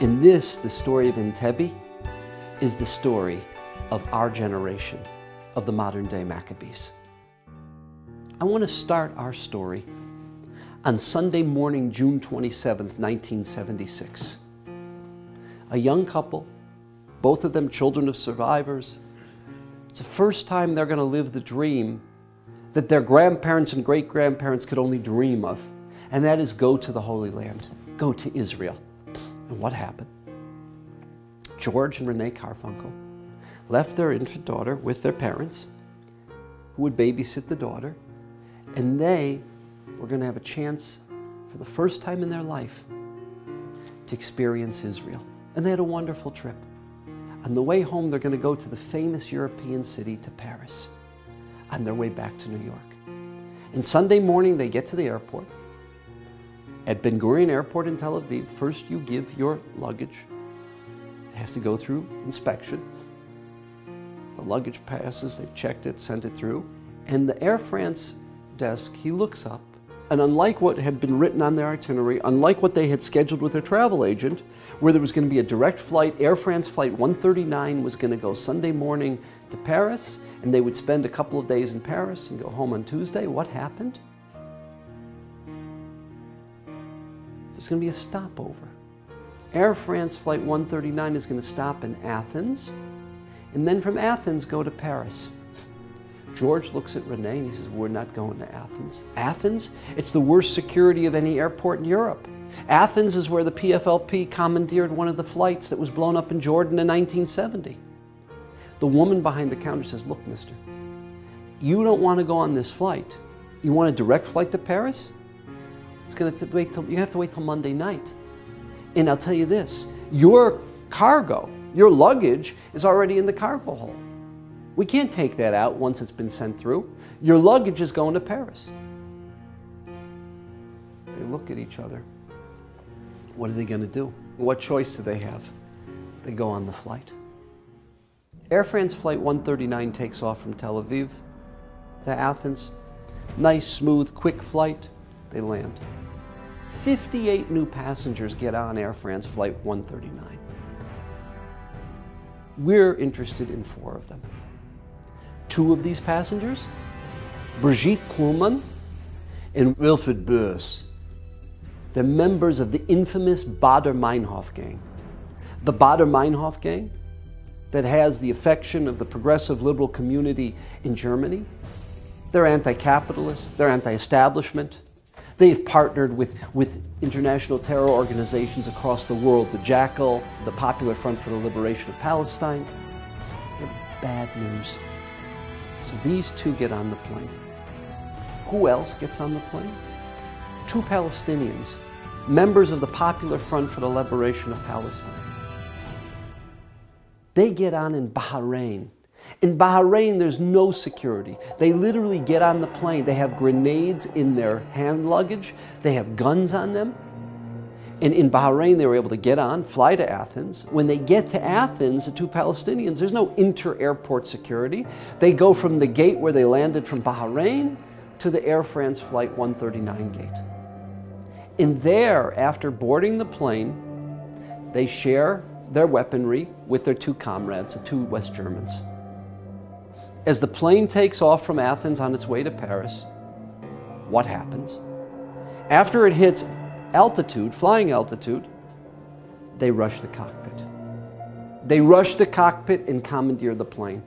In this, the story of Entebbe is the story of our generation, of the modern day Maccabees. I want to start our story on Sunday morning, June 27th, 1976. A young couple, both of them children of survivors. It's the first time they're going to live the dream that their grandparents and great-grandparents could only dream of, and that is go to the Holy Land, go to Israel. And what happened? George and Renee Carfunkel left their infant daughter with their parents, who would babysit the daughter, and they were going to have a chance for the first time in their life to experience Israel. And they had a wonderful trip. On the way home, they're going to go to the famous European city, to Paris, on their way back to New York. And Sunday morning, they get to the airport. At Ben Gurion Airport in Tel Aviv, first you give your luggage. It has to go through inspection. The luggage passes, they've checked it, sent it through. And the Air France desk, he looks up, and unlike what had been written on their itinerary, unlike what they had scheduled with their travel agent, where there was going to be a direct flight, Air France flight 139 was going to go Sunday morning to Paris, and they would spend a couple of days in Paris and go home on Tuesday. What happened? There's going to be a stopover. Air France flight 139 is going to stop in Athens, and then from Athens go to Paris. George looks at Renee and he says, we're not going to Athens. Athens? It's the worst security of any airport in Europe. Athens is where the PFLP commandeered one of the flights that was blown up in Jordan in 1970. The woman behind the counter says, look, mister, you don't want to go on this flight. You want a direct flight to Paris? It's going to wait till, you have to wait till Monday night. And I'll tell you this, your cargo, your luggage is already in the cargo hold. We can't take that out once it's been sent through. Your luggage is going to Paris. They look at each other. What are they going to do? What choice do they have? They go on the flight. Air France flight 139 takes off from Tel Aviv to Athens. Nice, smooth, quick flight. They land. 58 new passengers get on Air France flight 139. We're interested in 4 of them. 2 of these passengers, Brigitte Kuhlmann and Wilfried Bös. They're members of the infamous Baader-Meinhof gang. The Baader-Meinhof gang that has the affection of the progressive liberal community in Germany. They're anti-capitalist, they're anti-establishment. They've partnered with international terror organizations across the world, the Jackal, the Popular Front for the Liberation of Palestine. They're bad news. So these 2 get on the plane. Who else gets on the plane? 2 Palestinians, members of the Popular Front for the Liberation of Palestine. They get on in Bahrain. In Bahrain, there's no security. They literally get on the plane. They have grenades in their hand luggage. They have guns on them. And in Bahrain, they were able to get on, fly to Athens. When they get to Athens, the 2 Palestinians, there's no inter-airport security. They go from the gate where they landed from Bahrain to the Air France flight 139 gate. And there, after boarding the plane, they share their weaponry with their 2 comrades, the 2 West Germans. As the plane takes off from Athens on its way to Paris, what happens? After it hits altitude, flying altitude, they rush the cockpit. They rush the cockpit and commandeer the plane.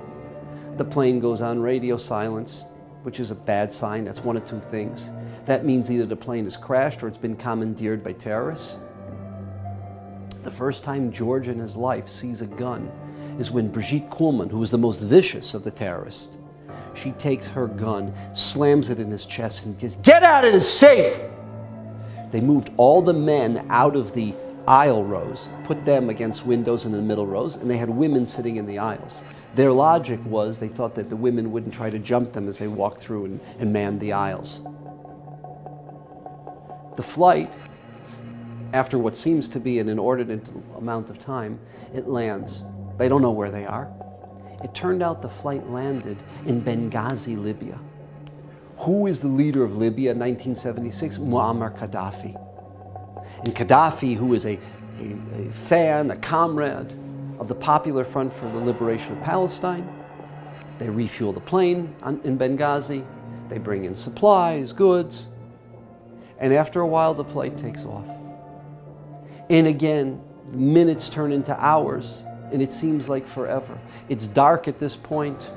The plane goes on radio silence, which is a bad sign. That's one of 2 things. That means either the plane has crashed or it's been commandeered by terrorists. The first time George in his life sees a gun is when Brigitte Kuhlmann, who was the most vicious of the terrorists, she takes her gun, slams it in his chest, and says, "Get out of the seat!" They moved all the men out of the aisle rows, put them against windows in the middle rows, and they had women sitting in the aisles. Their logic was they thought that the women wouldn't try to jump them as they walked through and manned the aisles. The flight, after what seems to be an inordinate amount of time, it lands. They don't know where they are. It turned out the flight landed in Benghazi, Libya. Who is the leader of Libya in 1976? Muammar Gaddafi. And Gaddafi, who is a a fan, a comrade of the Popular Front for the Liberation of Palestine. They refuel the plane in Benghazi. They bring in supplies, goods. And after a while, the flight takes off. And again, the minutes turn into hours, and it seems like forever. It's dark at this point.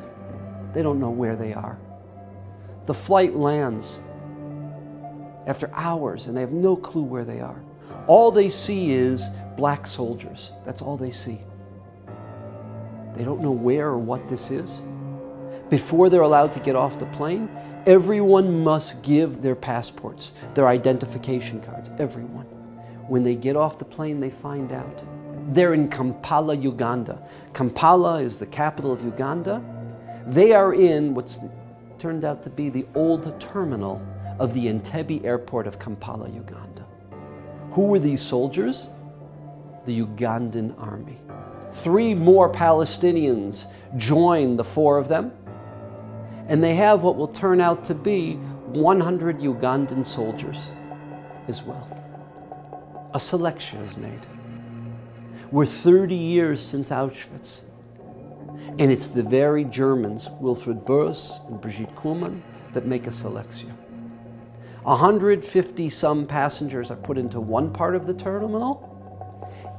They don't know where they are. The flight lands after hours, and they have no clue where they are. All they see is black soldiers. That's all they see. They don't know where or what this is. Before they're allowed to get off the plane, everyone must give their passports, their identification cards, everyone. When they get off the plane, they find out. They're in Kampala, Uganda. Kampala is the capital of Uganda. They are in what's turned out to be the old terminal of the Entebbe airport of Kampala, Uganda. Who were these soldiers? The Ugandan army. 3 more Palestinians join the 4 of them, and they have what will turn out to be 100 Ugandan soldiers as well. A selection is made. We're 30 years since Auschwitz, and it's the very Germans, Wilfried Burrs and Brigitte Kuhlmann, that make a selection. 150-some passengers are put into one part of the terminal.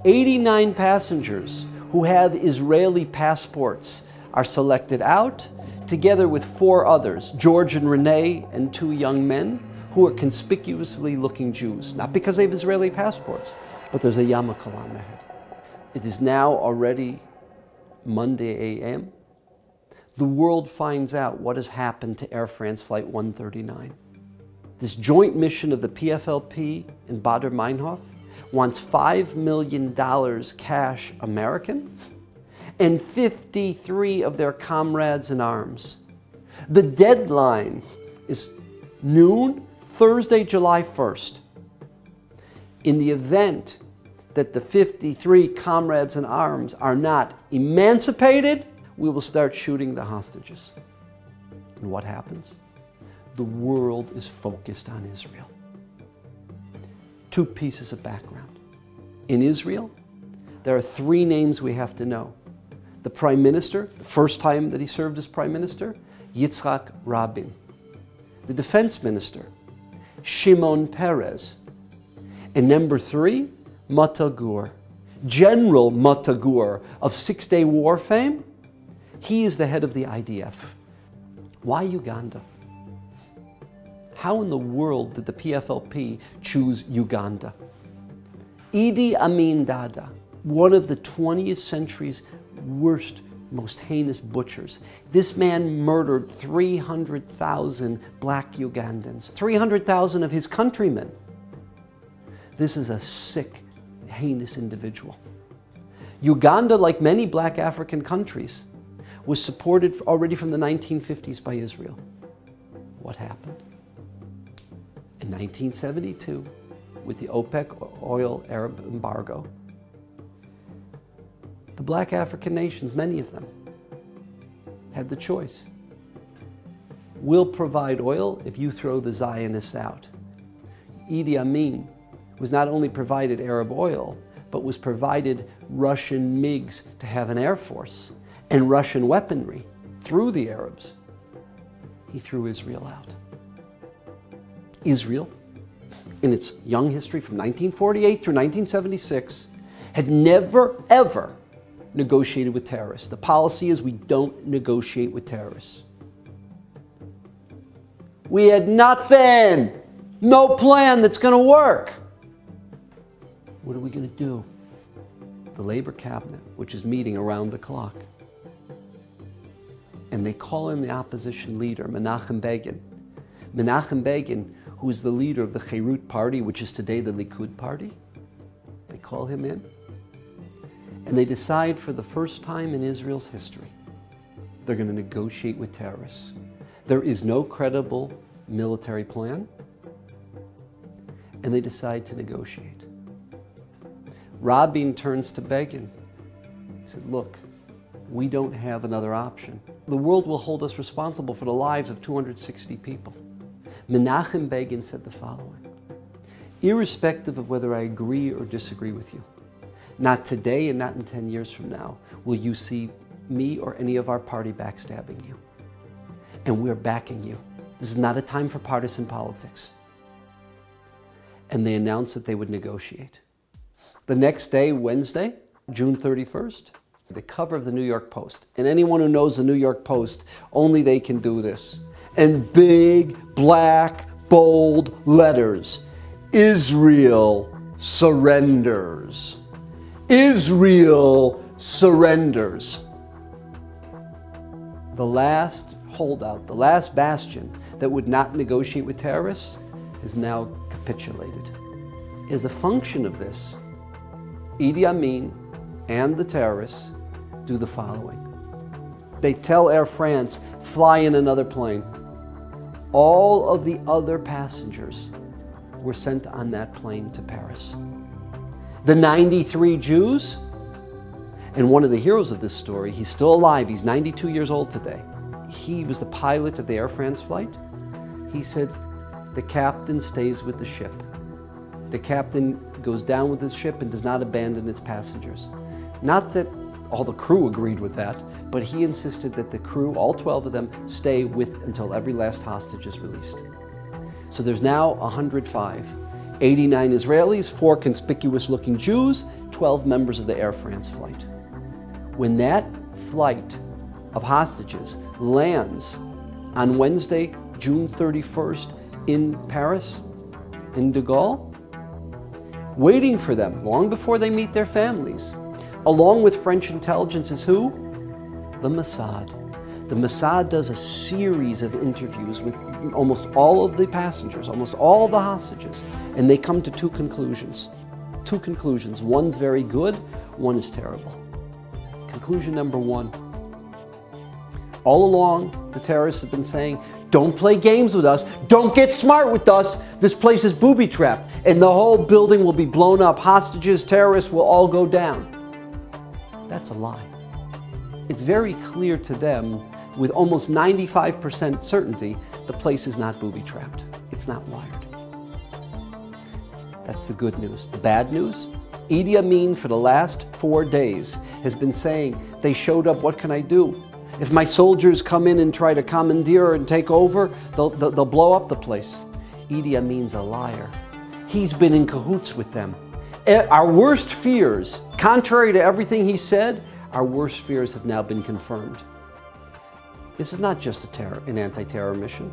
89 passengers who have Israeli passports are selected out, together with 4 others, George and Renee, and 2 young men who are conspicuously looking Jews, not because they have Israeli passports, but there's a yarmulke on their head. It is now already Monday a.m. The world finds out what has happened to Air France Flight 139. This joint mission of the PFLP and Baader Meinhof wants $5 million cash American and 53 of their comrades in arms. The deadline is noon, Thursday, July 1st. In the event that the 53 comrades in arms are not emancipated, we will start shooting the hostages. And what happens? The world is focused on Israel. 2 pieces of background. In Israel, there are 3 names we have to know. The Prime Minister, the first time that he served as Prime Minister, Yitzhak Rabin. The Defense Minister, Shimon Peres. And number 3, Mata Gur. General Mata Gur of 6-Day War fame. He is the head of the IDF. Why Uganda? How in the world did the PFLP choose Uganda? Idi Amin Dada, one of the 20th century's worst, most heinous butchers. This man murdered 300,000 black Ugandans, 300,000 of his countrymen. This is a sick, heinous individual. Uganda, like many black African countries, was supported already from the 1950s by Israel. What happened? In 1972, with the OPEC oil Arab embargo, the black African nations, many of them, had the choice. We'll provide oil if you throw the Zionists out. Idi Amin was not only provided Arab oil, but was provided Russian MiGs to have an air force and Russian weaponry through the Arabs. He threw Israel out. Israel, in its young history from 1948 through 1976, had never, ever negotiated with terrorists. The policy is we don't negotiate with terrorists. We had nothing, no plan that's going to work. What are we going to do? The Labor cabinet, which is meeting around the clock, and they call in the opposition leader, Menachem Begin. Menachem Begin, who is the leader of the Cherut party, which is today the Likud party. They call him in, and they decide for the first time in Israel's history, they're going to negotiate with terrorists. There is no credible military plan, and they decide to negotiate. Rabin turns to Begin. He said, look, we don't have another option. The world will hold us responsible for the lives of 260 people. Menachem Begin said the following: irrespective of whether I agree or disagree with you, Not today and not in 10 years from now will you see me or any of our party backstabbing you. And we're backing you. This is not a time for partisan politics. And they announced that they would negotiate. The next day, Wednesday, June 31st, the cover of the New York Post. And anyone who knows the New York Post, only they can do this. And big, black, bold letters, Israel surrenders. Israel surrenders. The last holdout, the last bastion that would not negotiate with terrorists is now capitulated. As a function of this, Idi Amin and the terrorists do the following. They tell Air France, fly in another plane. All of the other passengers were sent on that plane to Paris. The 93 Jews, and one of the heroes of this story, he's still alive, he's 92 years old today. He was the pilot of the Air France flight. He said, the captain stays with the ship. The captain goes down with his ship and does not abandon its passengers. Not that all the crew agreed with that, but he insisted that the crew, all 12 of them, stay with until every last hostage is released. So there's now 105. 89 Israelis, 4 conspicuous-looking Jews, 12 members of the Air France flight. When that flight of hostages lands on Wednesday, June 31st in Paris, in de Gaulle, waiting for them long before they meet their families, along with French intelligence is who? The Mossad. The Mossad does a series of interviews with almost all of the passengers, almost all the hostages, and they come to two conclusions. Two conclusions. One's very good, one is terrible. Conclusion number one. All along, the terrorists have been saying, don't play games with us, don't get smart with us, this place is booby-trapped, and the whole building will be blown up, hostages, terrorists will all go down. That's a lie. It's very clear to them, with almost 95% certainty, the place is not booby-trapped. It's not wired. That's the good news. The bad news? Idi Amin, for the last 4 days, has been saying, they showed up, what can I do? If my soldiers come in and try to commandeer and take over, they'll blow up the place. Idi Amin's a liar. He's been in cahoots with them. Our worst fears, contrary to everything he said, our worst fears have now been confirmed. This is not just an anti-terror mission.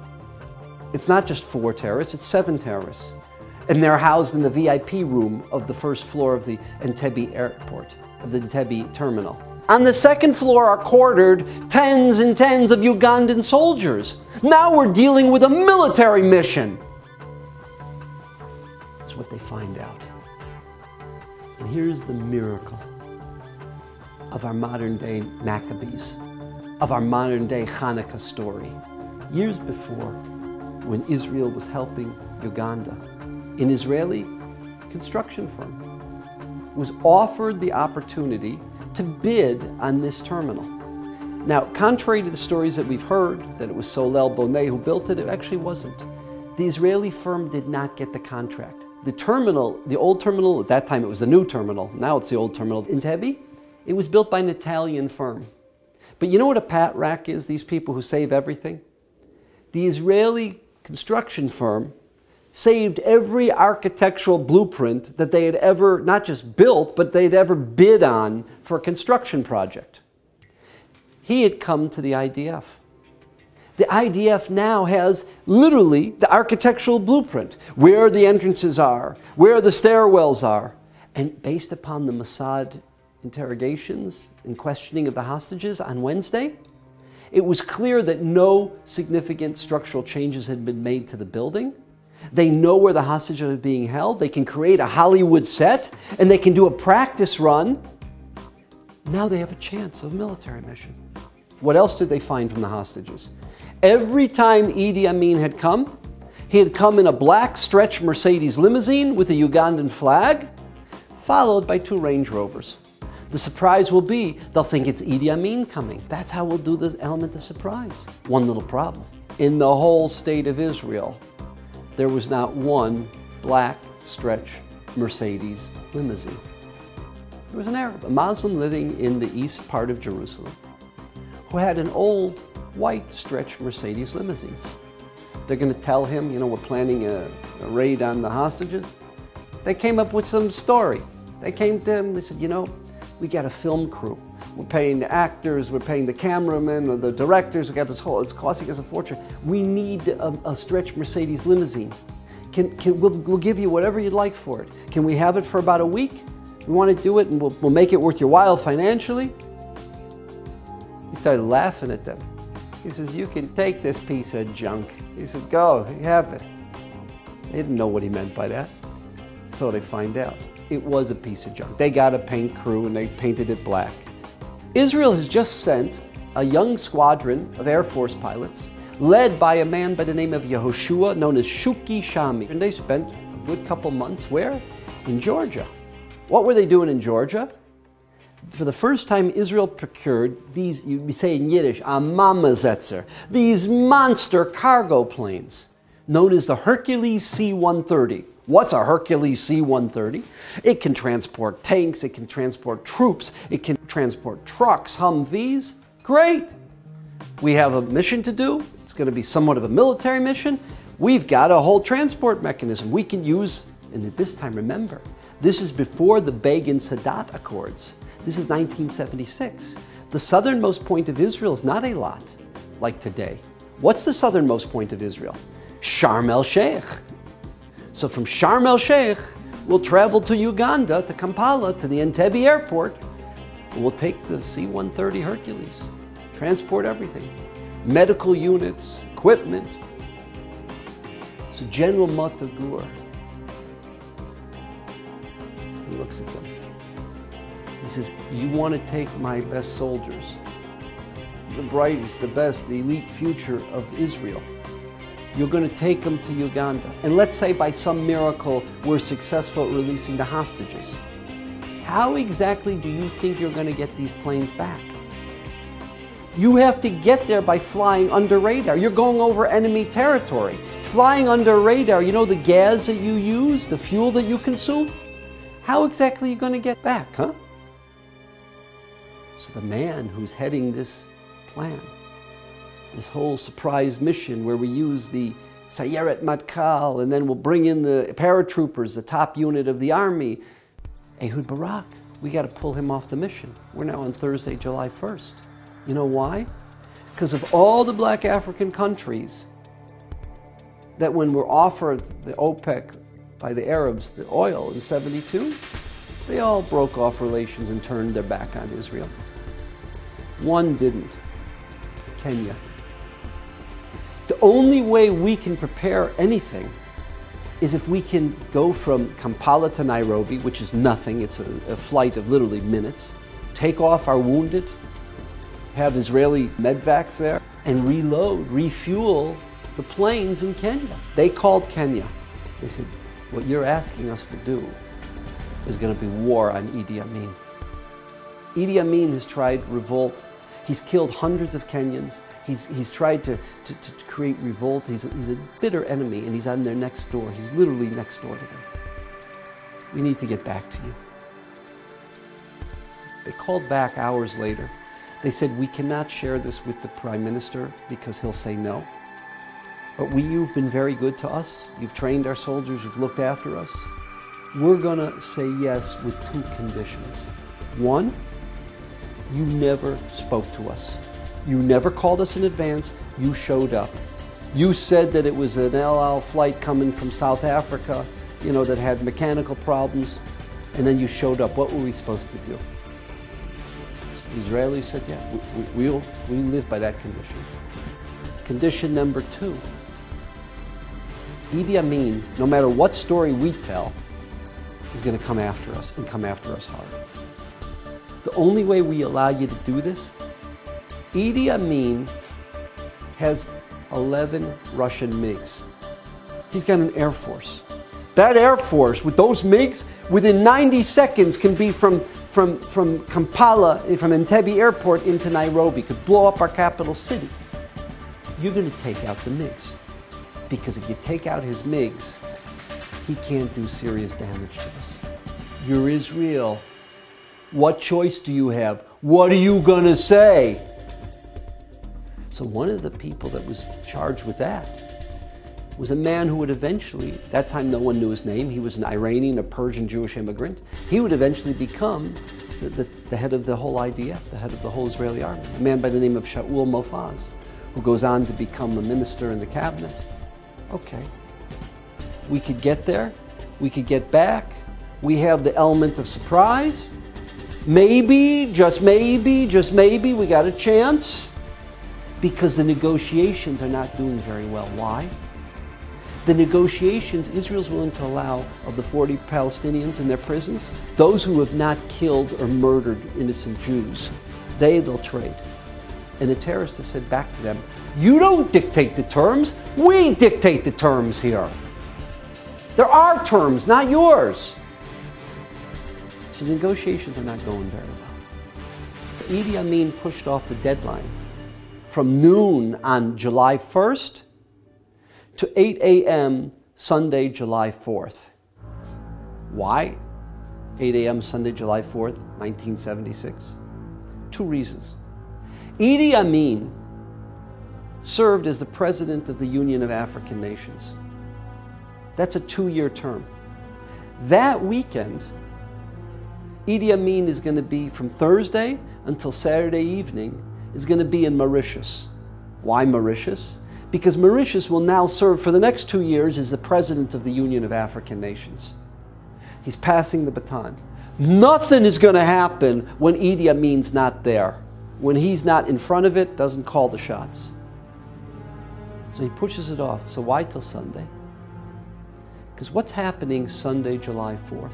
It's not just 4 terrorists, it's 7 terrorists. And they're housed in the VIP room of the first floor of the Entebbe airport, of the Entebbe terminal. On the second floor are quartered tens and tens of Ugandan soldiers. Now we're dealing with a military mission. That's what they find out. And here's the miracle of our modern day Maccabees, of our modern day Hanukkah story. Years before, when Israel was helping Uganda, an Israeli construction firm was offered the opportunity to bid on this terminal. Now, contrary to the stories that we've heard, that it was Solel Boneh who built it, it actually wasn't. The Israeli firm did not get the contract. The terminal, the old terminal, at that time it was the new terminal, now it's the old terminal, Entebbe, it was built by an Italian firm. But you know what a pat rack is, these people who save everything? The Israeli construction firm saved every architectural blueprint that they had ever, not just built, but they'd ever bid on for a construction project. He had come to the IDF. The IDF now has literally the architectural blueprint, where the entrances are, where the stairwells are. And based upon the Mossad interrogations and questioning of the hostages on Wednesday, it was clear that no significant structural changes had been made to the building. They know where the hostages are being held. They can create a Hollywood set, and they can do a practice run. Now they have a chance of a military mission. What else did they find from the hostages? Every time Idi Amin had come, he had come in a black stretch Mercedes limousine with a Ugandan flag, followed by 2 Range Rovers. The surprise will be, they'll think it's Idi Amin coming. That's how we'll do the element of surprise. One little problem. In the whole state of Israel, there was not one black stretch Mercedes limousine. There was an Arab, a Muslim living in the east part of Jerusalem, who had an old white stretch Mercedes limousine. They're going to tell him, you know, we're planning a raid on the hostages. They came up with some story. They came to him, they said, you know, we got a film crew. We're paying the actors, we're paying the cameramen, or the directors, we got this whole, it's costing us a fortune. We need a stretch Mercedes limousine. We'll give you whatever you'd like for it. Can we have it for about a week? We want to do it and we'll make it worth your while financially. He started laughing at them. He says, you can take this piece of junk. He said, go, you have it. They didn't know what he meant by that. So they find out. It was a piece of junk. They got a paint crew and they painted it black. Israel has just sent a young squadron of Air Force pilots led by a man by the name of Yehoshua, known as Shuki Shami. And they spent a good couple months where? In Georgia. What were they doing in Georgia? For the first time, Israel procured these, you say in Yiddish, Amamezetzer, these monster cargo planes known as the Hercules C-130. What's a Hercules C-130? It can transport tanks, it can transport troops, it can transport trucks, Humvees. Great! We have a mission to do. It's going to be somewhat of a military mission. We've got a whole transport mechanism we can use. And at this time, remember, this is before the Begin-Sadat Accords. This is 1976. The southernmost point of Israel is not Eilat, like today. What's the southernmost point of Israel? Sharm el-Sheikh. So from Sharm el-Sheikh, we'll travel to Uganda, to Kampala, to the Entebbe airport, and we'll take the C-130 Hercules, transport everything, medical units, equipment. So General Matagur, he looks at them. He says, you want to take my best soldiers, the brightest, the best, the elite future of Israel. You're going to take them to Uganda. And let's say by some miracle we're successful at releasing the hostages. How exactly do you think you're going to get these planes back? You have to get there by flying under radar. You're going over enemy territory. Flying under radar, you know the gas that you use, the fuel that you consume? How exactly are you going to get back, huh? So the man who's heading this plan, this whole surprise mission where we use the Sayeret Matkal and then we'll bring in the paratroopers, the top unit of the army, Ehud Barak, we got to pull him off the mission. We're now on Thursday, July 1st. You know why? Because of all the black African countries that when we're offered the OPEC by the Arabs, the oil in '72, they all broke off relations and turned their back on Israel. One didn't, Kenya. The only way we can prepare anything is if we can go from Kampala to Nairobi, which is nothing, it's a flight of literally minutes, take off our wounded, have Israeli medvacs there, and reload, refuel the planes in Kenya. They called Kenya. They said, what you're asking us to do is going to be war on Idi Amin. Idi Amin has tried revolt. He's killed hundreds of Kenyans. He's tried to create revolt. He's a bitter enemy, and he's on their next door. He's literally next door to them. We need to get back to you. They called back hours later. They said, we cannot share this with the Prime Minister because he'll say no. But you've been very good to us. You've trained our soldiers. You've looked after us. We're going to say yes with two conditions. One, you never spoke to us. You never called us in advance. You showed up. You said that it was an El Al flight coming from South Africa, you know, that had mechanical problems, and then you showed up. What were we supposed to do? So the Israelis said, yeah, we live by that condition. Condition number two, Idi Amin, no matter what story we tell, is going to come after us and come after us hard. The only way we allow you to do this, Idi Amin has 11 Russian MiGs. He's got an Air Force. That Air Force, with those MiGs, within 90 seconds can be from Kampala, from Entebbe airport into Nairobi, could blow up our capital city. You're going to take out the MiGs. Because if you take out his MiGs, he can't do serious damage to us. You're Israel. What choice do you have? What are you going to say? So one of the people that was charged with that was a man who would eventually, at that time no one knew his name, he was an Iranian, a Persian Jewish immigrant. He would eventually become the head of the whole IDF, the head of the whole Israeli army, a man by the name of Shaul Mofaz, who goes on to become a minister in the cabinet. Okay, we could get there, we could get back, we have the element of surprise. Maybe, just maybe, we got a chance, because the negotiations are not doing very well. Why? The negotiations, Israel's willing to allow, of the 40 Palestinians in their prisons, those who have not killed or murdered innocent Jews, they'll trade. And the terrorists have said back to them, you don't dictate the terms, we dictate the terms here. There are terms, not yours. So the negotiations are not going very well. Idi Amin pushed off the deadline from noon on July 1st to 8 a.m. Sunday, July 4th. Why 8 a.m. Sunday, July 4th, 1976? Two reasons. Idi Amin served as the president of the Union of African Nations. That's a 2-year term. That weekend, Idi Amin is going to be, from Thursday until Saturday evening, is going to be in Mauritius. Why Mauritius? Because Mauritius will now serve for the next 2 years as the president of the Union of African Nations. He's passing the baton. Nothing is going to happen when Idi Amin's not there. When he's not in front of it, doesn't call the shots. So he pushes it off. So why till Sunday? Because what's happening Sunday, July 4th?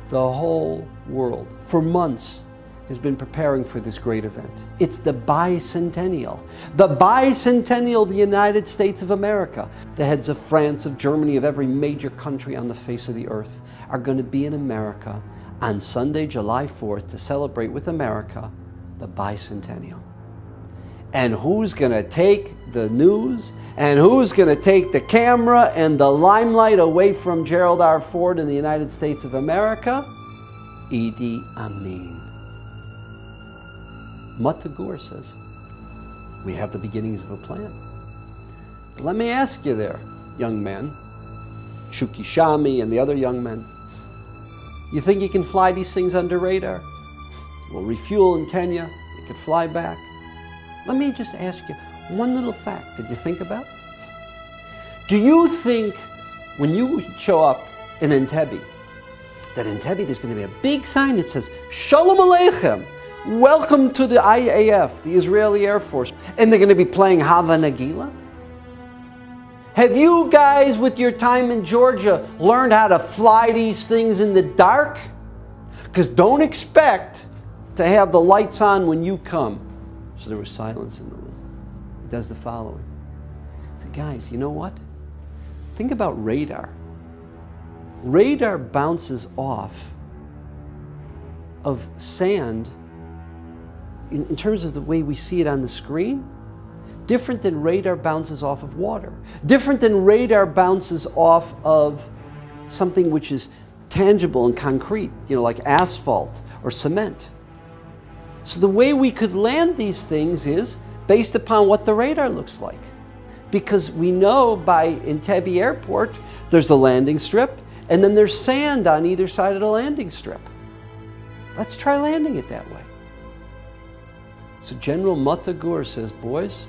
The whole world, for months, has been preparing for this great event. It's the bicentennial. The bicentennial of the United States of America. The heads of France, of Germany, of every major country on the face of the earth are going to be in America on Sunday, July 4th to celebrate with America the bicentennial. And who's going to take the news? And who's going to take the camera and the limelight away from Gerald R. Ford in the United States of America? Idi Amin. Matagur says, we have the beginnings of a plan. But let me ask you there, young man, Shuki Shami and the other young men, you think you can fly these things under radar? We'll refuel in Kenya, you could fly back. Let me just ask you one little fact. Did you think about? Do you think when you show up in Entebbe, that Entebbe there's going to be a big sign that says, Shalom Aleichem, welcome to the IAF, the Israeli Air Force, and they're going to be playing Hava Nagila? Have you guys, with your time in Georgia, learned how to fly these things in the dark? Because don't expect to have the lights on when you come. So there was silence in the room. He does the following. He said, guys, you know what? Think about radar. Radar bounces off of sand in terms of the way we see it on the screen, different than radar bounces off of water. Different than radar bounces off of something which is tangible and concrete, like asphalt or cement. So the way we could land these things is based upon what the radar looks like. Because we know by Entebbe Airport, there's the landing strip, and then there's sand on either side of the landing strip. Let's try landing it that way. So General Matagur says, boys,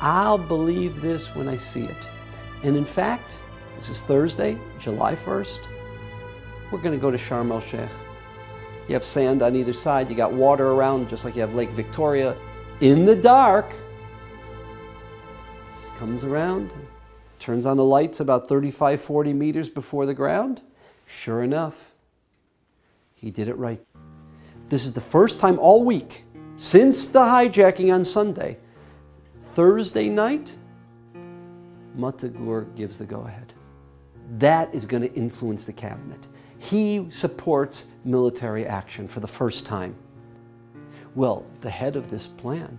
I'll believe this when I see it. And in fact, this is Thursday, July 1st. We're going to go to Sharm el-Sheikh. You have sand on either side. You got water around, just like you have Lake Victoria. In the dark, comes around, turns on the lights about 35, 40 meters before the ground. Sure enough, he did it right. This is the first time all week, since the hijacking on Sunday, Thursday night, Matagur gives the go-ahead. That is going to influence the cabinet. He supports military action for the first time. Well, the head of this plan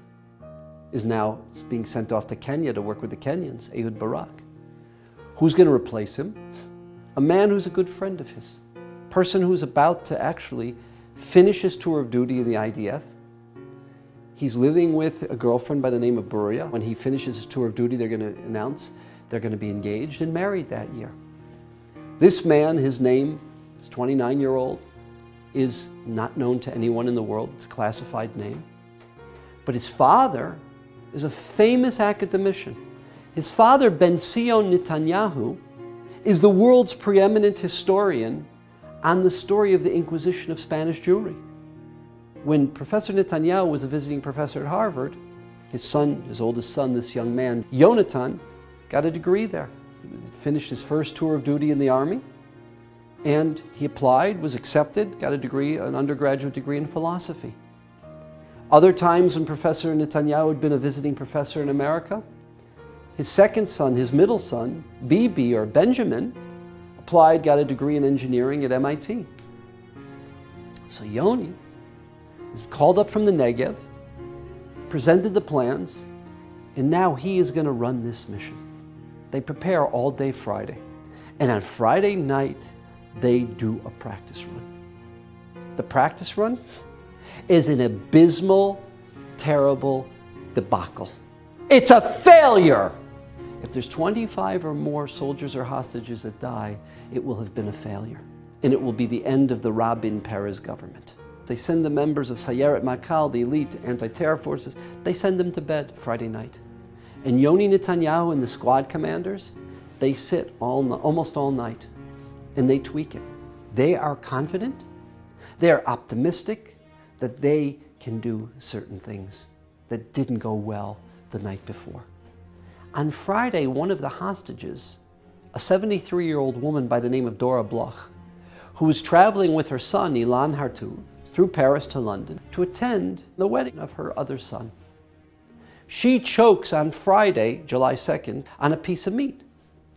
is now being sent off to Kenya to work with the Kenyans, Ehud Barak. Who's going to replace him? A man who's a good friend of his. Person who's about to actually finish his tour of duty in the IDF. He's living with a girlfriend by the name of Buria. When he finishes his tour of duty, they're going to announce they're going to be engaged and married that year. This man, his name, this 29-year-old, is not known to anyone in the world. It's a classified name. But his father is a famous academician. His father, Ben-Sion Netanyahu, is the world's preeminent historian on the story of the Inquisition of Spanish Jewry. When Professor Netanyahu was a visiting professor at Harvard, his son, his oldest son, this young man, Yonatan, got a degree there. He finished his first tour of duty in the army, and he applied, was accepted, got a degree, an undergraduate degree in philosophy. Other times when Professor Netanyahu had been a visiting professor in America, his second son, his middle son, Bibi or Benjamin, applied, got a degree in engineering at MIT. So Yoni is called up from the Negev, presented the plans, and now he is going to run this mission. They prepare all day Friday, and on Friday night they do a practice run. The practice run is an abysmal, terrible debacle. It's a failure! If there's 25 or more soldiers or hostages that die, it will have been a failure. And it will be the end of the Rabin-Peres government. They send the members of Sayeret Matkal, the elite anti-terror forces, they send them to bed Friday night. And Yoni Netanyahu and the squad commanders, they sit almost all night and they tweak it. They are confident, they are optimistic that they can do certain things that didn't go well the night before. On Friday, one of the hostages, a 73-year-old woman by the name of Dora Bloch, who was traveling with her son, Ilan Hartuv, through Paris to London to attend the wedding of her other son. She chokes on Friday, July 2nd, on a piece of meat.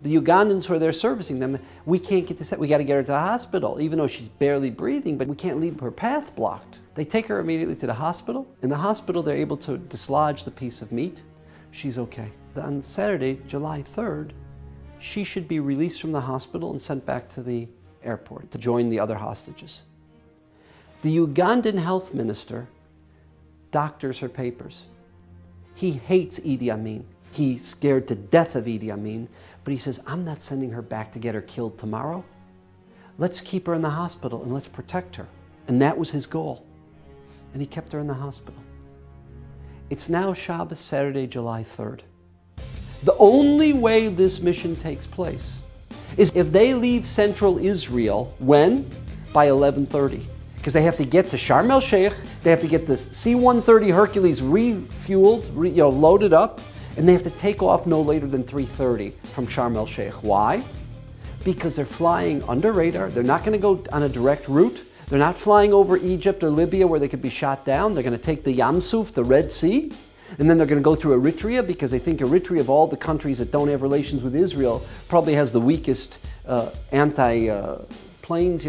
The Ugandans who are there servicing them, we can't get this out. We got to get her to the hospital, even though she's barely breathing, but we can't leave her path blocked. They take her immediately to the hospital. In the hospital, they're able to dislodge the piece of meat. She's okay. On Saturday, July 3rd, she should be released from the hospital and sent back to the airport to join the other hostages. The Ugandan health minister doctors her papers. He hates Idi Amin. He's scared to death of Idi Amin, but he says, I'm not sending her back to get her killed tomorrow. Let's keep her in the hospital and let's protect her. And that was his goal. And he kept her in the hospital. It's now Shabbos, Saturday, July 3rd. The only way this mission takes place is if they leave central Israel, when? By 11:30. Because they have to get to Sharm el-Sheikh, they have to get the C-130 Hercules refueled, loaded up, and they have to take off no later than 3:30 from Sharm el-Sheikh. Why? Because they're flying under radar. They're not going to go on a direct route. They're not flying over Egypt or Libya where they could be shot down. They're going to take the Yam Suf, the Red Sea, and then they're going to go through Eritrea because they think Eritrea, of all the countries that don't have relations with Israel, probably has the weakest anti-planes,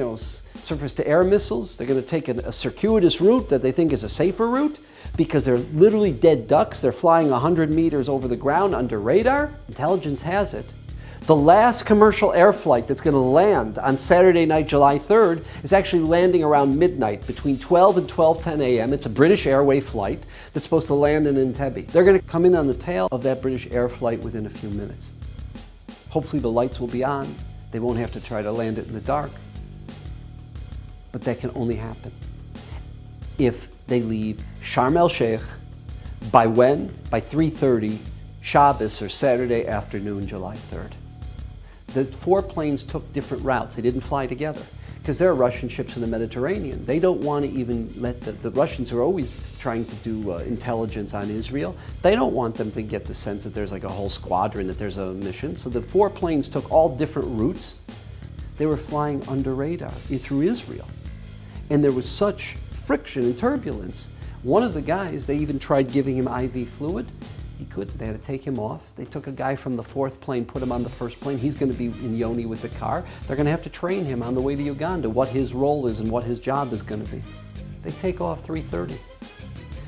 surface-to-air missiles. They're going to take a circuitous route that they think is a safer route because they're literally dead ducks. They're flying 100 meters over the ground under radar. Intelligence has it. The last commercial air flight that's going to land on Saturday night, July 3rd, is actually landing around midnight, between 12 and 12:10 a.m. It's a British Airways flight that's supposed to land in Entebbe. They're going to come in on the tail of that British air flight within a few minutes. Hopefully the lights will be on. They won't have to try to land it in the dark. But that can only happen if they leave Sharm el-Sheikh by when? By 3:30 Shabbos or Saturday afternoon, July 3rd. The four planes took different routes. They didn't fly together because there are Russian ships in the Mediterranean. They don't want to even let the Russians are always trying to do intelligence on Israel. They don't want them to get the sense that there's like a whole squadron, that there's a mission. So the four planes took all different routes. They were flying under radar through Israel. And there was such friction and turbulence. One of the guys, they even tried giving him IV fluid. He couldn't. They had to take him off. They took a guy from the fourth plane, put him on the first plane. He's going to be in Yoni with the car. They're going to have to train him on the way to Uganda, what his role is and what his job is going to be. They take off 3:30.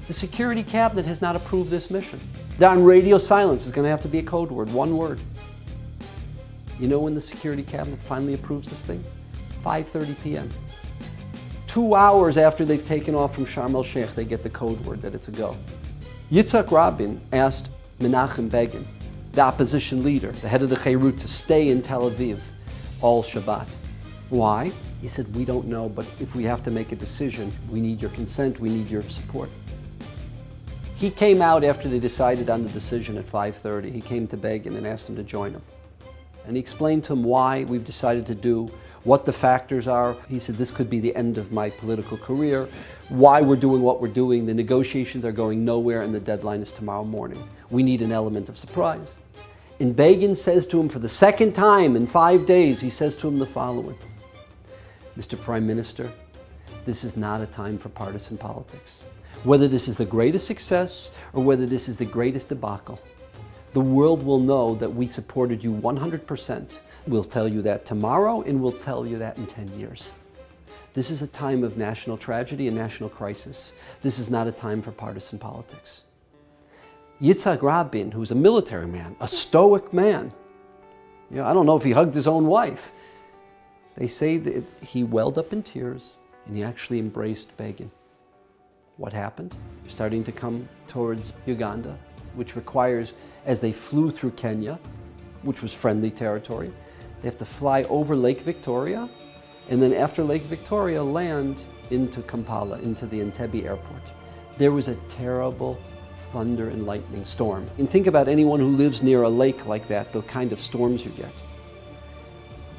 The security cabinet has not approved this mission. They're on radio silence. It's going to have to be a code word, one word. You know when the security cabinet finally approves this thing? 5:30 p.m. 2 hours after they've taken off from Sharm el-Sheikh, they get the code word that it's a go. Yitzhak Rabin asked Menachem Begin, the opposition leader, the head of the Cheirut, to stay in Tel Aviv all Shabbat. Why? He said, we don't know, but if we have to make a decision, we need your consent, we need your support. He came out after they decided on the decision at 5:30. He came to Begin and asked him to join him. And he explained to him why we've decided to do, what the factors are. He said, this could be the end of my political career, why we're doing what we're doing, the negotiations are going nowhere, and the deadline is tomorrow morning. We need an element of surprise. And Begin says to him for the second time in 5 days, he says to him the following: Mr. Prime Minister, this is not a time for partisan politics. Whether this is the greatest success or whether this is the greatest debacle, the world will know that we supported you 100%. We'll tell you that tomorrow, and we'll tell you that in 10 years. This is a time of national tragedy and national crisis. This is not a time for partisan politics. Yitzhak Rabin, who's a military man, a stoic man, I don't know if he hugged his own wife. They say that he welled up in tears and he actually embraced Begin. What happened? Starting to come towards Uganda, which requires, as they flew through Kenya, which was friendly territory, they have to fly over Lake Victoria, and then after Lake Victoria, land into Kampala, into the Entebbe airport. There was a terrible thunder and lightning storm. And think about anyone who lives near a lake like that, the kind of storms you get.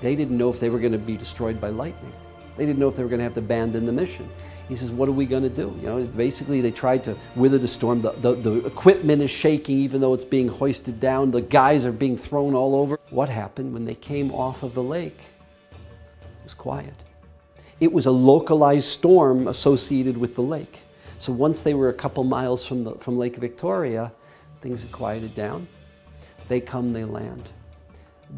They didn't know if they were going to be destroyed by lightning. They didn't know if they were going to have to abandon the mission. He says, what are we going to do? Basically they tried to wither the storm. The equipment is shaking even though it's being hoisted down. The guys are being thrown all over. What happened when they came off of the lake? It was quiet. It was a localized storm associated with the lake. So once they were a couple miles from Lake Victoria, things had quieted down. They come, they land.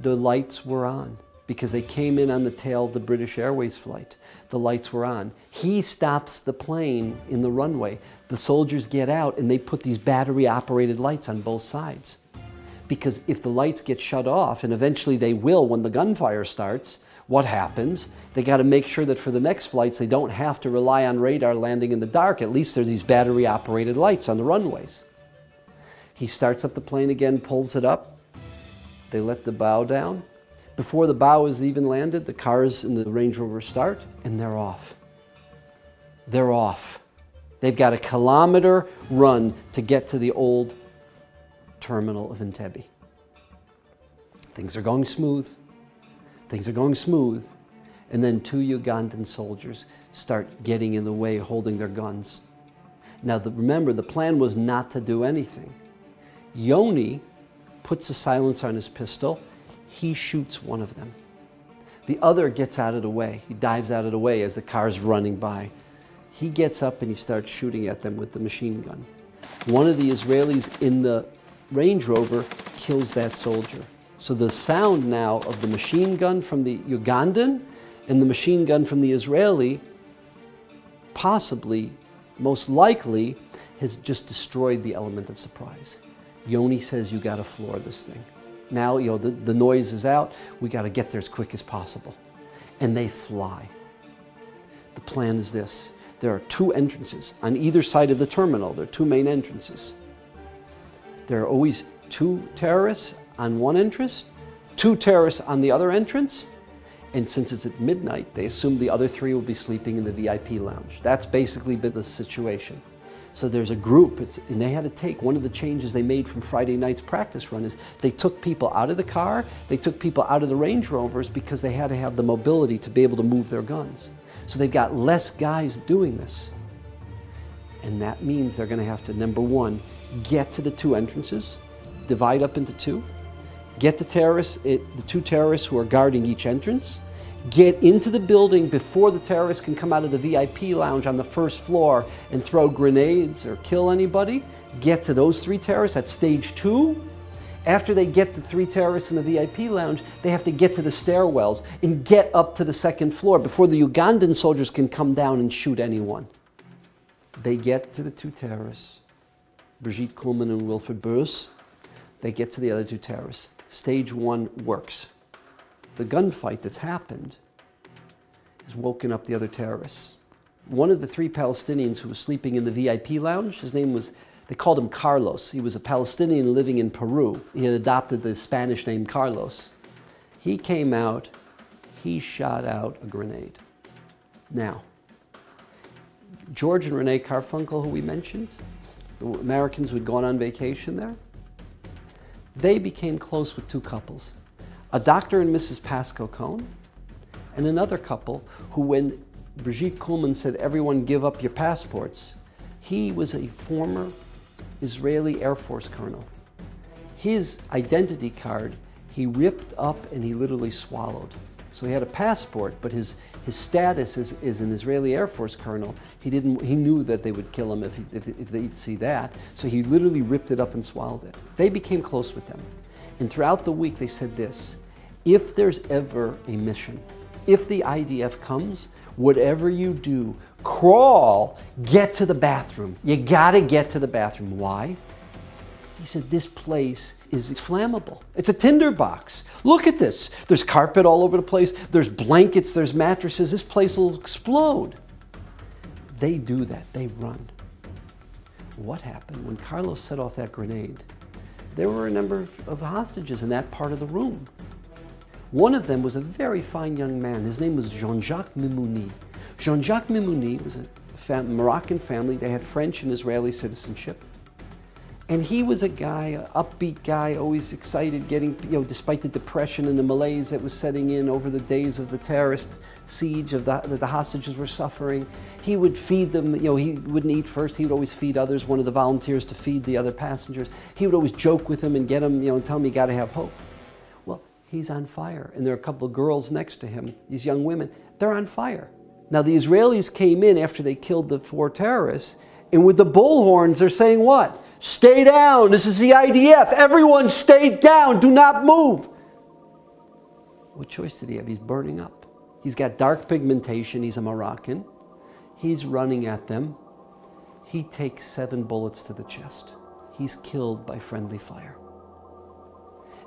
The lights were on because they came in on the tail of the British Airways flight. The lights were on. He stops the plane in the runway. The soldiers get out and they put these battery-operated lights on both sides. Because if the lights get shut off, and eventually they will when the gunfire starts, what happens? They got to make sure that for the next flights they don't have to rely on radar landing in the dark. At least there's these battery-operated lights on the runways. He starts up the plane again, pulls it up. They let the bow down. Before the bow is even landed, the cars in the Range Rover start, and they're off. They're off. They've got a kilometer run to get to the old terminal of Entebbe. Things are going smooth. Things are going smooth. And then 2 Ugandan soldiers start getting in the way, holding their guns. Now, remember, the plan was not to do anything. Yoni puts a silencer on his pistol. He shoots one of them. The other gets out of the way. He dives out of the way as the car's running by. He gets up and he starts shooting at them with the machine gun. One of the Israelis in the Range Rover kills that soldier. So the sound now of the machine gun from the Ugandan and the machine gun from the Israeli, possibly, most likely, has just destroyed the element of surprise. Yoni says, you got to floor this thing. Now, the noise is out. We got to get there as quick as possible. And they fly. The plan is this. There are 2 entrances on either side of the terminal. There are 2 main entrances. There are always 2 terrorists on one entrance, 2 terrorists on the other entrance. And since it's at midnight, they assume the other 3 will be sleeping in the VIP lounge. That's basically been the situation. So there's a group, and they had to take, one of the changes they made from Friday night's practice run is they took people out of the car, they took people out of the Range Rovers because they had to have the mobility to be able to move their guns. So they've got less guys doing this. And that means they're going to have to, number 1, get to the 2 entrances, divide up into 2, get the terrorists, the 2 terrorists who are guarding each entrance, get into the building before the terrorists can come out of the VIP lounge on the 1st floor and throw grenades or kill anybody, get to those 3 terrorists at stage 2. After they get the 3 terrorists in the VIP lounge, they have to get to the stairwells and get up to the 2nd floor before the Ugandan soldiers can come down and shoot anyone. They get to the 2 terrorists, Brigitte Kuhlman and Wilfred Bruce. They get to the other 2 terrorists. Stage 1 works. The gunfight that's happened has woken up the other terrorists. One of the three Palestinians who was sleeping in the VIP lounge, his name was, they called him Carlos. He was a Palestinian living in Peru. He had adopted the Spanish name Carlos. He came out, he shot out a grenade. Now, George and Renee Carfunkel, who we mentioned, the Americans who had gone on vacation there, they became close with two couples, a Dr. and Mrs. Pascal Cohn, and another couple who, when Brigitte Kuhlman said, everyone give up your passports, he was a former Israeli Air Force colonel. His identity card, he ripped up and he literally swallowed. So he had a passport, but his status is an Israeli Air Force colonel. He knew that they would kill him if they'd see that. So he literally ripped it up and swallowed it. They became close with them. And throughout the week they said this: if there's ever a mission, if the IDF comes, whatever you do, crawl, get to the bathroom. You gotta get to the bathroom. Why? He said, this place is flammable. It's a tinderbox. Look at this. There's carpet all over the place. There's blankets, there's mattresses. This place will explode. They do that. They run. What happened? When Carlos set off that grenade, there were a number of hostages in that part of the room. One of them was a very fine young man. His name was Jean-Jacques Mimouni. Jean-Jacques Mimouni was a Moroccan family. They had French and Israeli citizenship. And he was a guy, an upbeat guy, always excited, getting, despite the depression and the malaise that was setting in over the days of the terrorist siege that the hostages were suffering. He would feed them, he wouldn't eat first, he would always feed others, one of the volunteers to feed the other passengers. He would always joke with them and get them, and tell them you gotta have hope. Well, he's on fire, and there are a couple of girls next to him, these young women, they're on fire. Now the Israelis came in after they killed the 4 terrorists, and with the bullhorns they're saying what? Stay down, this is the IDF, everyone stay down, do not move. What choice did he have? He's burning up. He's got dark pigmentation, he's a Moroccan. He's running at them. He takes 7 bullets to the chest. He's killed by friendly fire.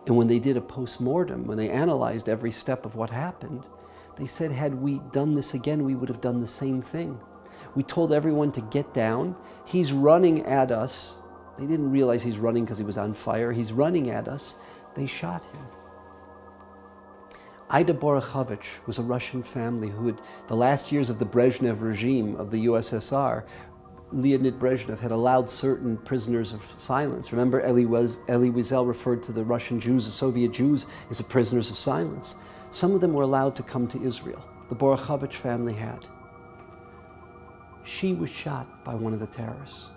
And when they did a post-mortem, when they analyzed every step of what happened, they said, had we done this again, we would have done the same thing. We told everyone to get down. He's running at us. They didn't realize he's running because he was on fire. He's running at us. They shot him. Ida Borachovich was a Russian family who had, the last years of the Brezhnev regime of the USSR, Leonid Brezhnev had allowed certain prisoners of silence. Remember, Elie Wiesel referred to the Russian Jews, the Soviet Jews, as the prisoners of silence. Some of them were allowed to come to Israel. The Borachovich family had. She was shot by one of the terrorists.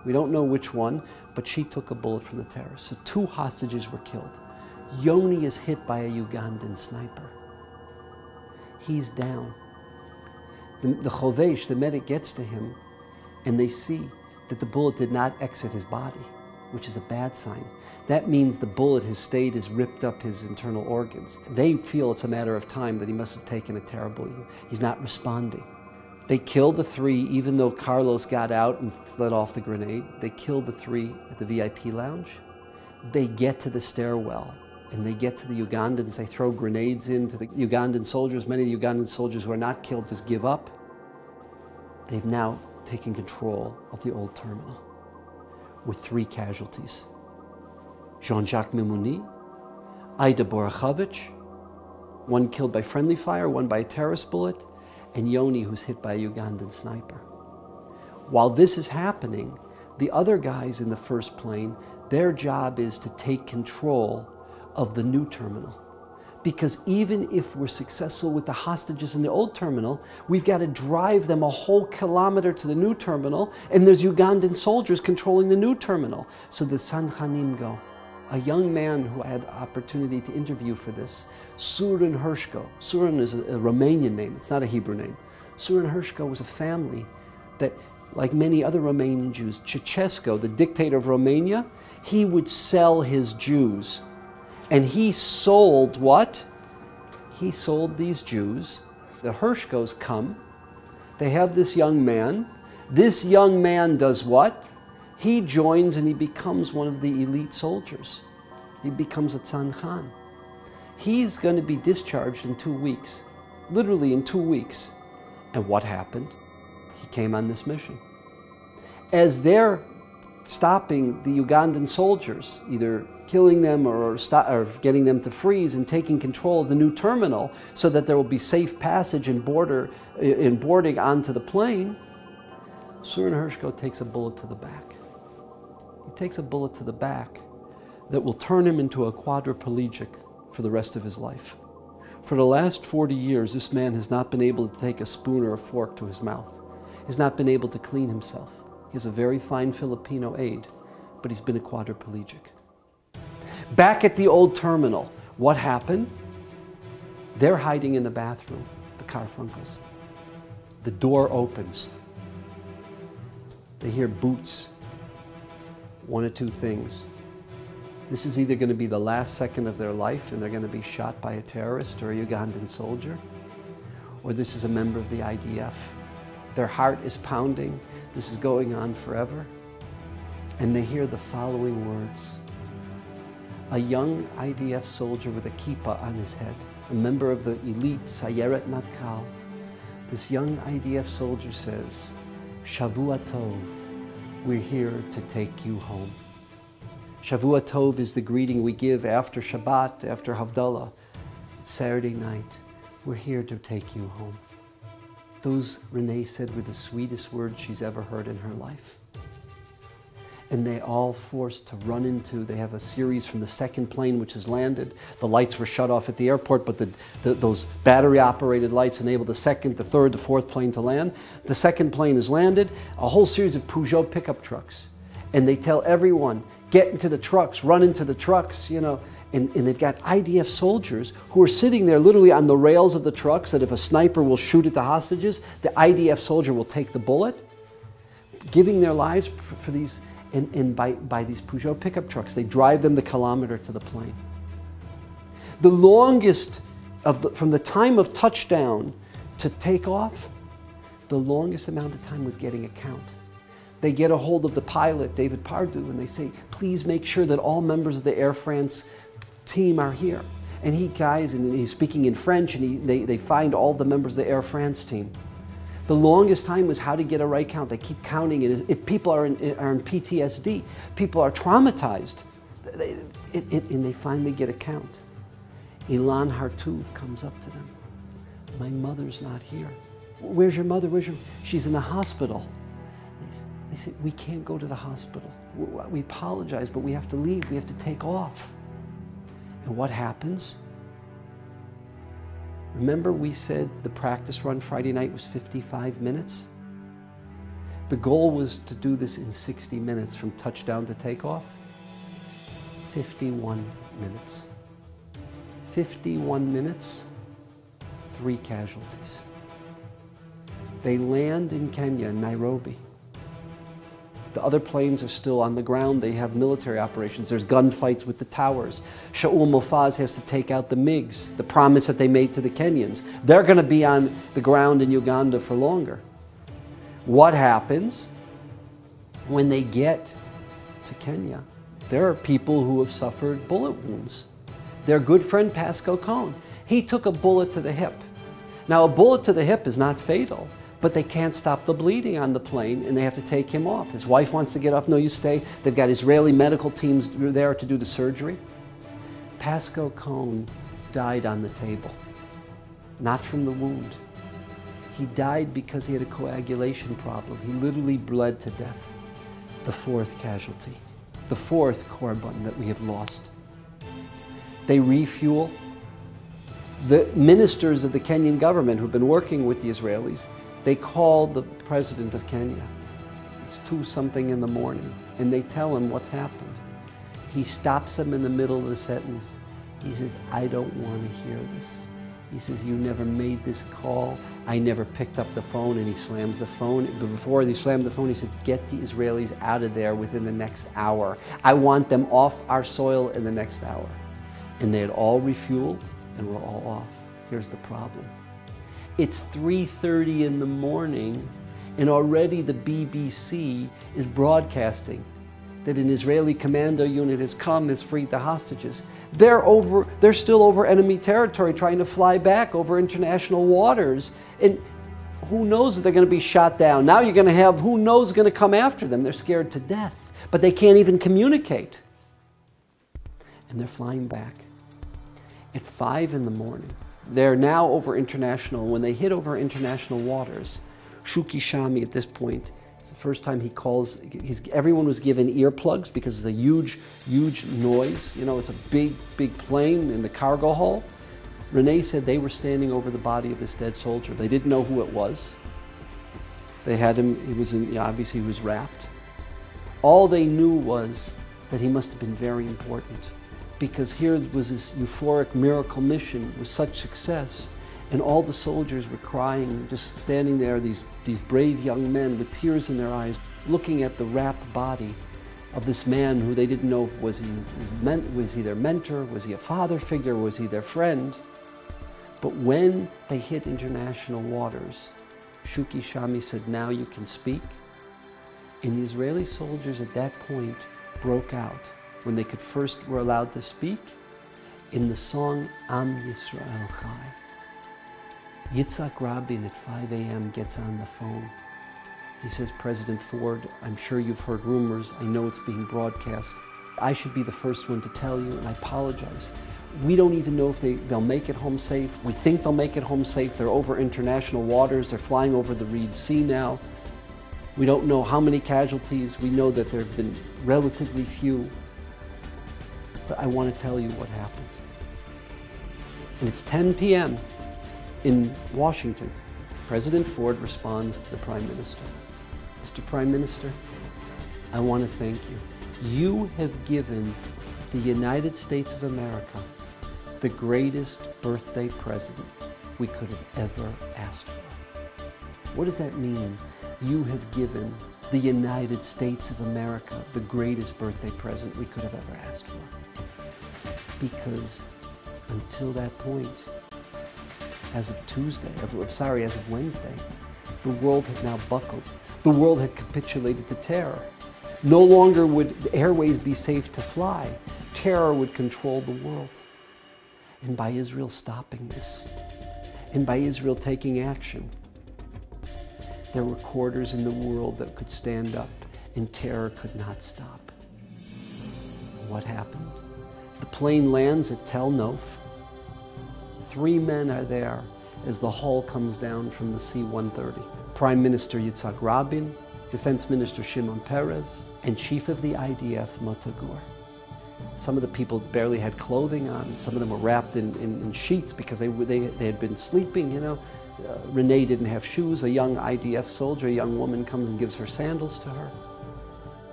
We don't know which one, but she took a bullet from the terrorist. So 2 hostages were killed. Yoni is hit by a Ugandan sniper. He's down. The chovesh, the medic, gets to him, and they see that the bullet did not exit his body, which is a bad sign. That means the bullet has ripped up his internal organs. They feel it's a matter of time that he must have taken a terrible, he's not responding. They killed the 3, even though Carlos got out and let off the grenade. They killed the 3 at the VIP lounge. They get to the stairwell, and they get to the Ugandans. They throw grenades into the Ugandan soldiers. Many of the Ugandan soldiers who are not killed just give up. They've now taken control of the old terminal with 3 casualties. Jean-Jacques Mimouni, Ida Borachovich, 1 killed by friendly fire, 1 by a terrorist bullet, and Yoni, who's hit by a Ugandan sniper. While this is happening, the other guys in the first plane, their job is to take control of the new terminal. Because even if we're successful with the hostages in the old terminal, we've got to drive them a whole kilometer to the new terminal, and there's Ugandan soldiers controlling the new terminal. So the Sanchanim go. A young man who I had the opportunity to interview for this, Surin Hershko. Surin is a Romanian name, it's not a Hebrew name. Surin Hershko was a family that, like many other Romanian Jews, Ceausescu, the dictator of Romania, he would sell his Jews. And he sold what? He sold these Jews. The Hershkos come, they have this young man. This young man does what? He joins and he becomes one of the elite soldiers. He becomes a Tzan-Khan. He's going to be discharged in 2 weeks, literally in 2 weeks. And what happened? He came on this mission. As they're stopping the Ugandan soldiers, either killing them or getting them to freeze and taking control of the new terminal so that there will be safe passage and boarding onto the plane, Søren Hershko takes a bullet to the back. He takes a bullet to the back that will turn him into a quadriplegic for the rest of his life. For the last 40 years, this man has not been able to take a spoon or a fork to his mouth. He's not been able to clean himself. He has a very fine Filipino aide, but he's been a quadriplegic. Back at the old terminal, what happened? They're hiding in the bathroom, the Carfunkels. The door opens. They hear boots. One of two things. This is either going to be the last second of their life and they're going to be shot by a terrorist or a Ugandan soldier, or this is a member of the IDF. Their heart is pounding. This is going on forever. And they hear the following words. A young IDF soldier with a kippah on his head, a member of the elite Sayeret Matkal. This young IDF soldier says, Shavua Tov, we're here to take you home. Shavua Tov is the greeting we give after Shabbat, after Havdalah. It's Saturday night. We're here to take you home. Those, Renee said, were the sweetest words she's ever heard in her life. And they all forced to run into, they have a series from the second plane which has landed. The lights were shut off at the airport, but those battery-operated lights enabled the second, the third, the fourth plane to land. The second plane has landed, a whole series of Peugeot pickup trucks. And they tell everyone, get into the trucks, run into the trucks, you know. And they've got IDF soldiers who are sitting there literally on the rails of the trucks that if a sniper will shoot at the hostages, the IDF soldier will take the bullet, giving their lives for these, and by these Peugeot pickup trucks. They drive them the kilometer to the plane. The longest, from the time of touchdown to takeoff, the longest amount of time was getting a count. They get a hold of the pilot, David Pardue, and they say, please make sure that all members of the Air France team are here. And he's speaking in French, and they find all the members of the Air France team. The longest time was how to get a right count. They keep counting it. People are in PTSD. People are traumatized. And they finally get a count. Ilan Hartuv comes up to them. My mother's not here. Where's your mother? She's in the hospital. They say, we can't go to the hospital. We apologize, but we have to leave. We have to take off. And what happens? Remember we said the practice run Friday night was 55 minutes? The goal was to do this in 60 minutes from touchdown to takeoff. 51 minutes. 51 minutes, 3 casualties. They land in Kenya, in Nairobi. The other planes are still on the ground. They have military operations. There's gunfights with the towers. Shaul Mofaz has to take out the MiGs, the promise that they made to the Kenyans. They're going to be on the ground in Uganda for longer. What happens when they get to Kenya? There are people who have suffered bullet wounds. Their good friend Pascal Cohn, he took a bullet to the hip. Now, a bullet to the hip is not fatal, but they can't stop the bleeding on the plane, and they have to take him off. His wife wants to get off. No, you stay. They've got Israeli medical teams there to do the surgery. Pascal Cohn died on the table, not from the wound. He died because he had a coagulation problem. He literally bled to death. The 4th casualty, the 4th korban that we have lost. They refuel. The ministers of the Kenyan government who've been working with the Israelis, they call the president of Kenya. It's 2-something in the morning, and they tell him what's happened. He stops them in the middle of the sentence. He says, I don't want to hear this. He says, you never made this call. I never picked up the phone, and he slams the phone. But before he slammed the phone, he said, get the Israelis out of there within the next hour. I want them off our soil in the next hour. And they had all refueled and were all off. Here's the problem. It's 3:30 in the morning, and already the BBC is broadcasting that an Israeli commando unit has come, has freed the hostages. They're still over enemy territory, trying to fly back over international waters. And who knows if they're going to be shot down. Now you're going to have who knows going to come after them. They're scared to death, but they can't even communicate. And they're flying back. At 5 in the morning, they're now over international. When they hit over international waters, Shuki Shami at this point, it's the first time he calls, everyone was given earplugs because it's a huge, huge noise. You know, it's a big, big plane in the cargo hull. Renee said they were standing over the body of this dead soldier. They didn't know who it was. They had him, he was in, obviously he was wrapped. All they knew was that he must have been very important, because here was this euphoric miracle mission with such success, and all the soldiers were crying, just standing there, these brave young men with tears in their eyes, looking at the wrapped body of this man who they didn't know if was he their mentor, was he a father figure, was he their friend? But when they hit international waters, Shuki Shami said, "Now you can speak." And the Israeli soldiers at that point broke out, when they were allowed to speak, in the song Am Yisrael Chai. Yitzhak Rabin at 5 a.m. gets on the phone. He says, "President Ford, I'm sure you've heard rumors. I know it's being broadcast. I should be the first one to tell you, and I apologize. We don't even know if they'll make it home safe. We think they'll make it home safe. They're over international waters. They're flying over the Red Sea now. We don't know how many casualties. We know that there have been relatively few. But I want to tell you what happened." And it's 10 p.m. in Washington. President Ford responds to the Prime Minister. "Mr. Prime Minister, I want to thank you. You have given the United States of America the greatest birthday present we could have ever asked for." What does that mean? You have given the United States of America the greatest birthday present we could have ever asked for. Because until that point, as of Wednesday, the world had now buckled. The world had capitulated to terror. No longer would the airways be safe to fly. Terror would control the world. And by Israel stopping this, and by Israel taking action, there were quarters in the world that could stand up, and terror could not stop. What happened? The plane lands at Tel Nof. 3 men are there as the hull comes down from the C-130. Prime Minister Yitzhak Rabin, Defense Minister Shimon Peres, and Chief of the IDF, Mota Gur. Some of the people barely had clothing on. Some of them were wrapped in sheets because they had been sleeping, you know. Renee didn't have shoes. A young IDF soldier, a young woman, comes and gives her sandals to her.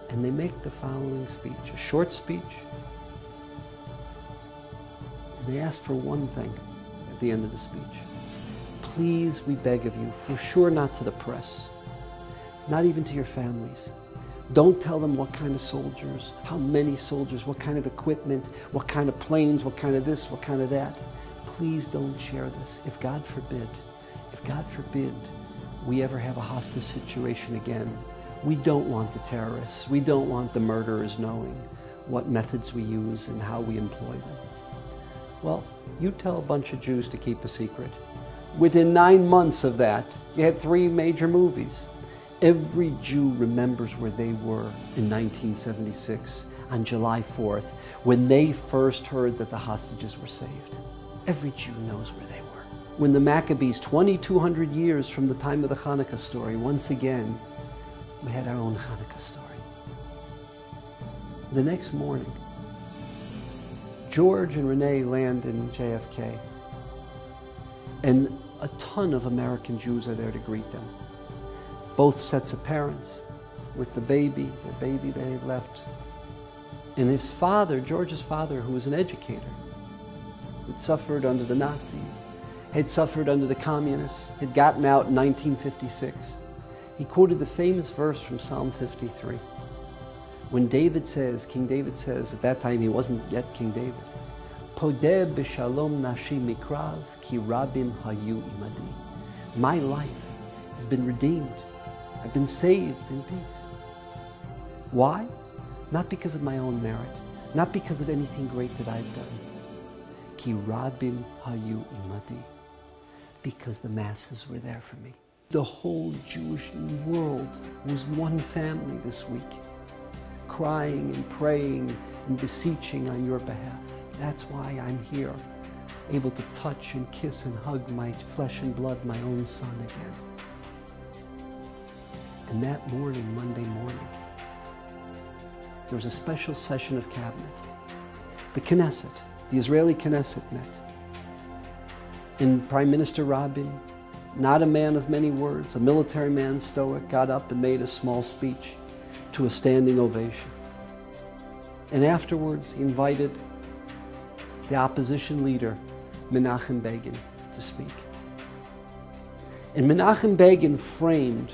And they make the following speech, a short speech. And they ask for one thing at the end of the speech. "Please, we beg of you, for sure not to the press, not even to your families. Don't tell them what kind of soldiers, how many soldiers, what kind of equipment, what kind of planes, what kind of this, what kind of that. Please don't share this. If God forbid, we ever have a hostage situation again, we don't want the terrorists, we don't want the murderers knowing what methods we use and how we employ them." Well, you tell a bunch of Jews to keep a secret. Within 9 months of that, you had 3 major movies. Every Jew remembers where they were in 1976 on July 4th when they first heard that the hostages were saved. Every Jew knows where they were. When the Maccabees, 2,200 years from the time of the Hanukkah story, once again, we had our own Hanukkah story. The next morning, George and Renee land in JFK, and a ton of American Jews are there to greet them. Both sets of parents with their baby they had left. And his father, George's father, who was an educator, had suffered under the Nazis, had suffered under the communists, had gotten out in 1956. He quoted the famous verse from Psalm 53. When King David says, at that time he wasn't yet King David, "Podeh b'shalom nashi mikrav, ki rabim hayu imadi." My life has been redeemed. I've been saved in peace. Why? Not because of my own merit, not because of anything great that I've done. Ki rabim hayu imadi. Because the masses were there for me. The whole Jewish world was one family this week, crying and praying and beseeching on your behalf. That's why I'm here, able to touch and kiss and hug my flesh and blood, my own son again. And that morning, Monday morning, there was a special session of cabinet. The Knesset, the Israeli Knesset met. And Prime Minister Rabin, not a man of many words, a military man, stoic, got up and made a small speech to a standing ovation. And afterwards, he invited the opposition leader, Menachem Begin, to speak. And Menachem Begin framed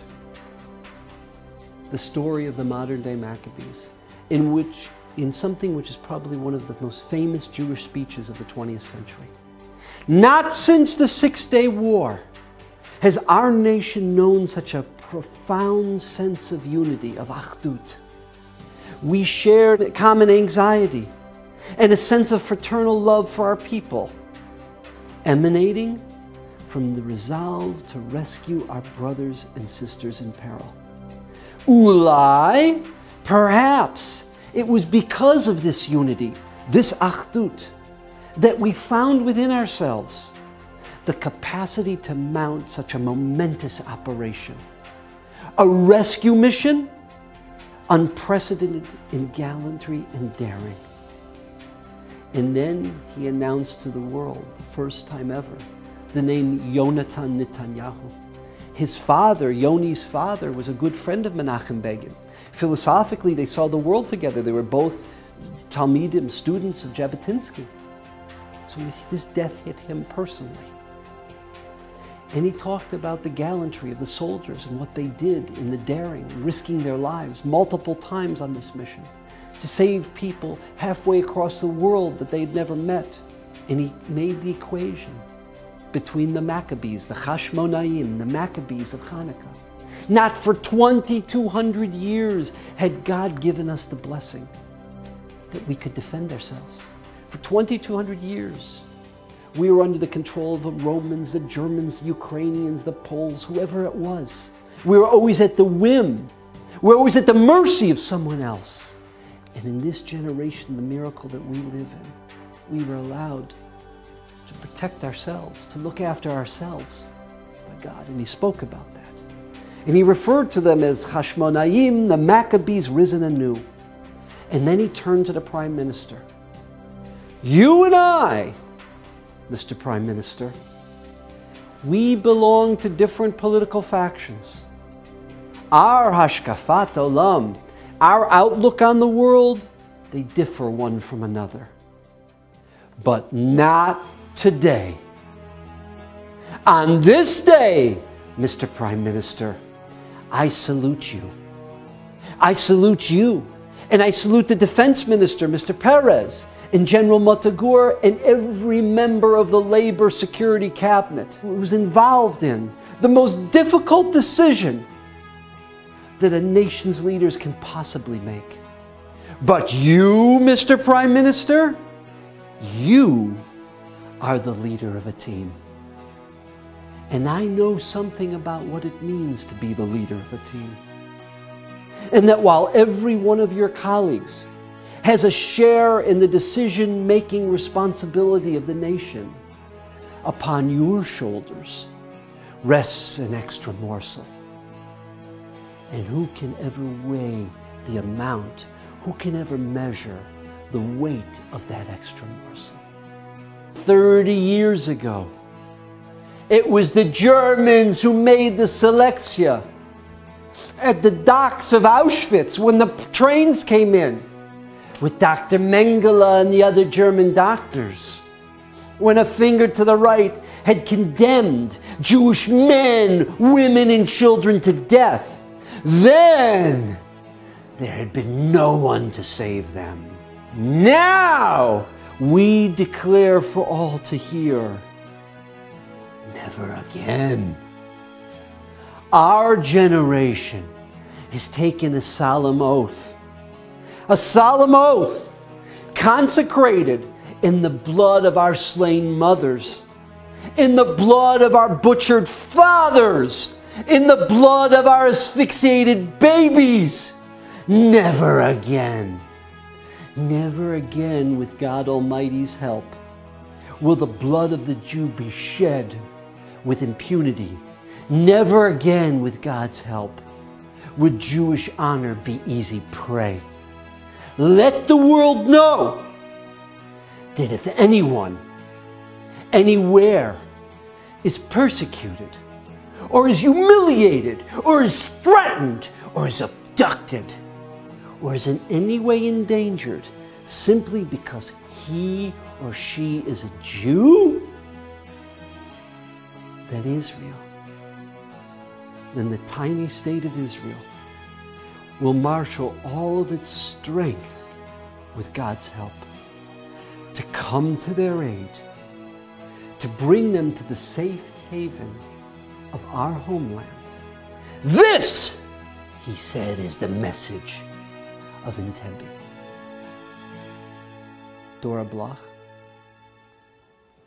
the story of the modern day Maccabees in something which is probably one of the most famous Jewish speeches of the 20th century. Not since the Six-Day War has our nation known such a profound sense of unity, of achdut. We shared a common anxiety and a sense of fraternal love for our people, emanating from the resolve to rescue our brothers and sisters in peril. Ulai, perhaps it was because of this unity, this achdut, that we found within ourselves the capacity to mount such a momentous operation. A rescue mission, unprecedented in gallantry and daring. And then he announced to the world, the first time ever, the name Yonatan Netanyahu. His father, Yoni's father, was a good friend of Menachem Begin. Philosophically, they saw the world together. They were both Talmidim, students of Jabotinsky. So this death hit him personally. And he talked about the gallantry of the soldiers and what they did in the daring, risking their lives multiple times on this mission to save people halfway across the world that they'd never met. And he made the equation between the Maccabees, the Hashmonaim, the Maccabees of Hanukkah. Not for 2,200 years had God given us the blessing that we could defend ourselves. For 2,200 years, we were under the control of the Romans, the Germans, the Ukrainians, the Poles, whoever it was. We were always at the whim. We're always at the mercy of someone else. And in this generation, the miracle that we live in, we were allowed to protect ourselves, to look after ourselves by God. And he spoke about that. And he referred to them as Hashmonaim, the Maccabees risen anew. And then he turned to the Prime Minister. You and I, Mr. Prime Minister, we belong to different political factions. Our hashkafat olam, our outlook on the world, they differ one from another. But not today. On this day, Mr. Prime Minister, I salute you. I salute you. And I salute the Defense Minister, Mr. Perez, and General Matagur, and every member of the Labor Security Cabinet who was involved in the most difficult decision that a nation's leaders can possibly make. But you, Mr. Prime Minister, you are the leader of a team. And I know something about what it means to be the leader of a team. And that while every one of your colleagues has a share in the decision-making responsibility of the nation, upon your shoulders rests an extra morsel. And who can ever weigh the amount? Who can ever measure the weight of that extra morsel? 30 years ago, it was the Germans who made the selektia at the docks of Auschwitz when the trains came in, with Dr. Mengele and the other German doctors, when a finger to the right had condemned Jewish men, women, and children to death. Then there had been no one to save them. Now we declare for all to hear, never again. Our generation has taken a solemn oath consecrated in the blood of our slain mothers, in the blood of our butchered fathers, in the blood of our asphyxiated babies. Never again, never again, with God Almighty's help, will the blood of the Jew be shed with impunity. Never again, with God's help, would Jewish honor be easy prey. Let the world know that if anyone, anywhere, is persecuted, or is humiliated, or is threatened, or is abducted, or is in any way endangered simply because he or she is a Jew, then Israel, then the tiny state of Israel will marshal all of its strength with God's help to come to their aid, to bring them to the safe haven of our homeland. This, he said, is the message of Entebbe. Dora Bloch,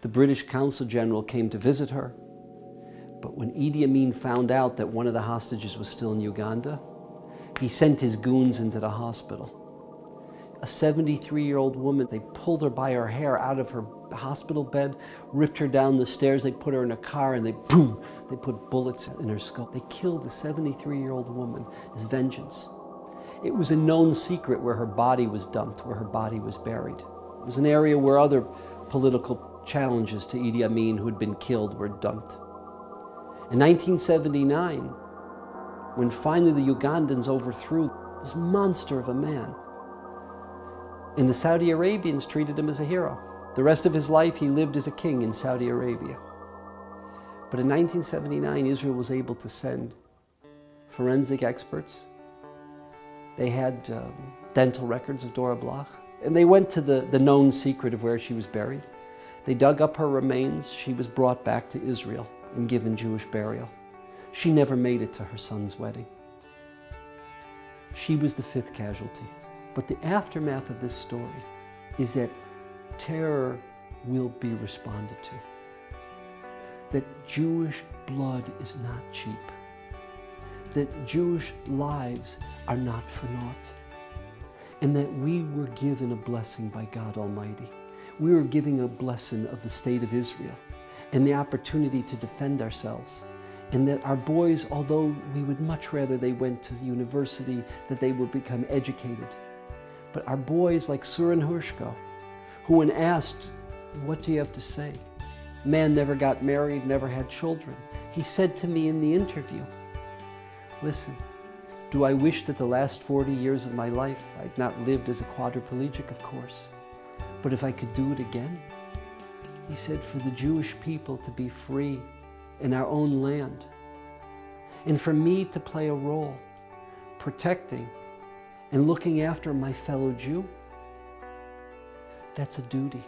the British Consul General, came to visit her, but when Idi Amin found out that one of the hostages was still in Uganda, he sent his goons into the hospital. A 73-year-old woman, they pulled her by her hair out of her hospital bed, ripped her down the stairs, they put her in a car, and they put bullets in her skull. They killed a 73-year-old woman as vengeance. It was a known secret where her body was dumped, where her body was buried. It was an area where other political challenges to Idi Amin who had been killed were dumped. In 1979, when finally the Ugandans overthrew this monster of a man, and the Saudi Arabians treated him as a hero. The rest of his life he lived as a king in Saudi Arabia. But in 1979, Israel was able to send forensic experts. They had dental records of Dora Bloch, and they went to the known secret of where she was buried. They dug up her remains. She was brought back to Israel and given Jewish burial. She never made it to her son's wedding. She was the fifth casualty. But the aftermath of this story is that terror will be responded to. That Jewish blood is not cheap. That Jewish lives are not for naught. And that we were given a blessing by God Almighty. We were given a blessing of the state of Israel and the opportunity to defend ourselves. And that our boys, although we would much rather they went to university, that they would become educated. But our boys like Surin Hushko, who when asked, what do you have to say? Man never got married, never had children. He said to me in the interview, listen, do I wish that the last 40 years of my life I'd not lived as a quadriplegic? Of course. But if I could do it again? He said, for the Jewish people to be free in our own land, and for me to play a role protecting and looking after my fellow Jew, that's a duty,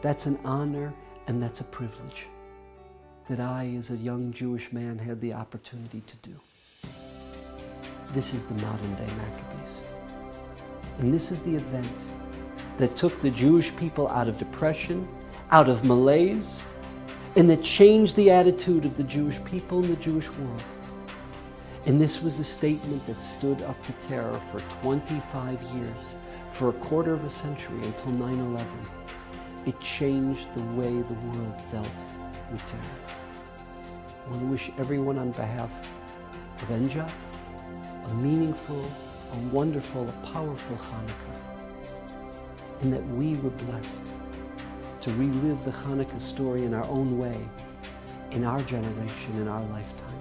that's an honor, and that's a privilege that I, as a young Jewish man, had the opportunity to do. This is the Modern Day Maccabees. And this is the event that took the Jewish people out of depression, out of malaise, and that changed the attitude of the Jewish people and the Jewish world. And this was a statement that stood up to terror for 25 years, for a quarter of a century, until 9/11. It changed the way the world dealt with terror. I want to wish everyone on behalf of Entebbe a meaningful, a wonderful, a powerful Hanukkah, and that we were blessed to relive the Hanukkah story in our own way, in our generation, in our lifetime.